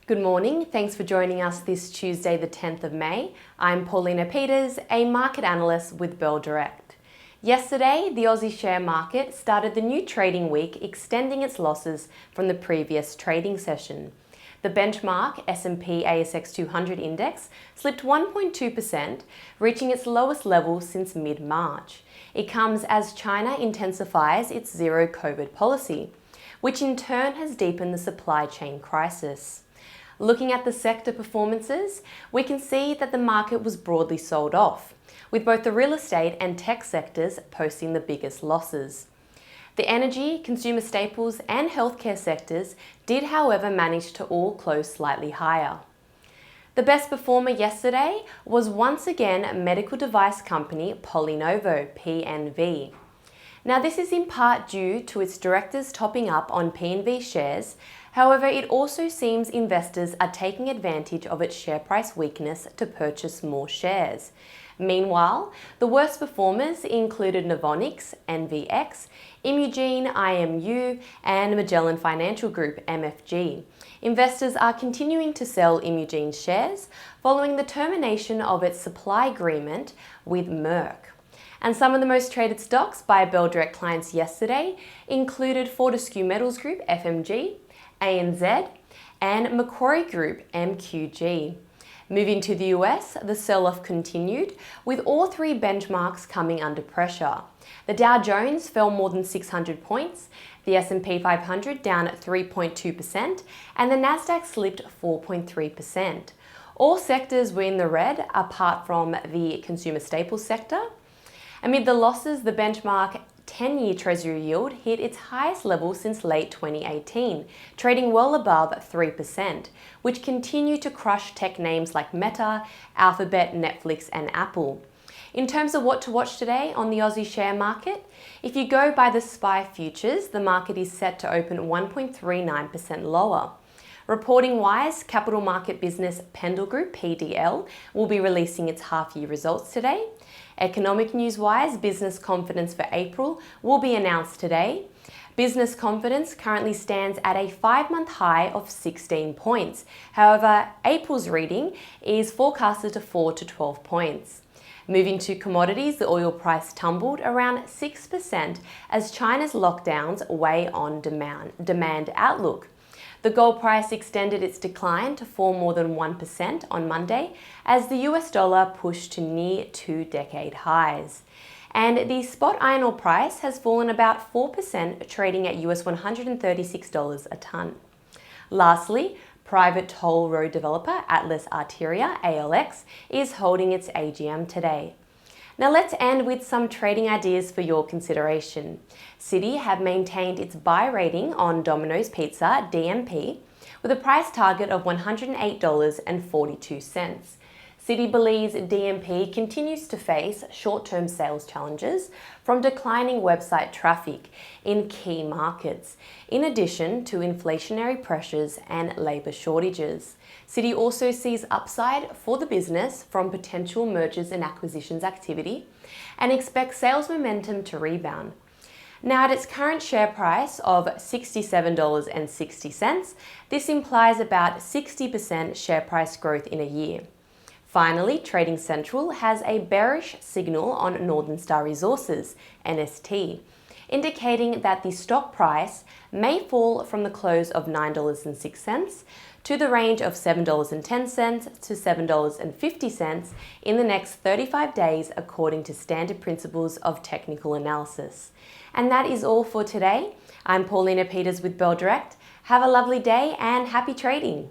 Good morning. Thanks for joining us this Tuesday, the 10th of May. I'm Paulina Peters, a market analyst with Bell Direct. Yesterday, the Aussie share market started the new trading week extending its losses from the previous trading session. The benchmark S&P ASX 200 index slipped 1.2%, reaching its lowest level since mid-March. It comes as China intensifies its zero-COVID policy, which in turn has deepened the supply chain crisis. Looking at the sector performances, we can see that the market was broadly sold off, with both the real estate and tech sectors posting the biggest losses. The energy, consumer staples and healthcare sectors did, however, manage to all close slightly higher. The best performer yesterday was once again medical device company PolyNovo, PNV. Now, this is in part due to its directors topping up on PNV shares. However, it also seems investors are taking advantage of its share price weakness to purchase more shares. Meanwhile, the worst performers included NOVONIX, NVX, Imugene, IMU, and Magellan Financial Group, MFG. Investors are continuing to sell Imugene shares following the termination of its supply agreement with Merck. And some of the most traded stocks by Bell Direct clients yesterday included Fortescue Metals Group, FMG, ANZ, and Macquarie Group, MQG. Moving to the US, the sell-off continued, with all three benchmarks coming under pressure. The Dow Jones fell more than 600 points, the S&P 500 down 3.2%, and the Nasdaq slipped 4.3%. All sectors were in the red, apart from the consumer staples sector. Amid the losses, the benchmark 10-year Treasury yield hit its highest level since late 2018, trading well above 3%, which continue to crush tech names like Meta, Alphabet, Netflix and Apple. In terms of what to watch today on the Aussie share market, if you go by the SPY futures, the market is set to open 1.39% lower. Reporting-wise, capital market business Pendal Group, PDL, will be releasing its half-year results today. Economic news-wise, business confidence for April will be announced today. Business confidence currently stands at a 5-month high of 16 points. However, April's reading is forecasted to fall to 12 points. Moving to commodities, the oil price tumbled around 6% as China's lockdowns weigh on demand outlook. The gold price extended its decline to fall more than 1% on Monday as the US dollar pushed to near 2-decade highs. And the spot iron ore price has fallen about 4%, trading at US $136 a tonne. Lastly, private toll road developer Atlas Arteria, ALX, is holding its AGM today. Now let's end with some trading ideas for your consideration. Citi have maintained its buy rating on Domino's Pizza, DMP, with a price target of $108.42. Citi believes DMP continues to face short-term sales challenges from declining website traffic in key markets, in addition to inflationary pressures and labour shortages. Citi also sees upside for the business from potential mergers and acquisitions activity and expects sales momentum to rebound. Now, at its current share price of $67.60, this implies about 60% share price growth in a year. Finally, Trading Central has a bearish signal on Northern Star Resources, NST, indicating that the stock price may fall from the close of $9.06 to the range of $7.10 to $7.50 in the next 35 days according to standard principles of technical analysis. And that is all for today. I'm Paulina Peters with Bell Direct. Have a lovely day and happy trading.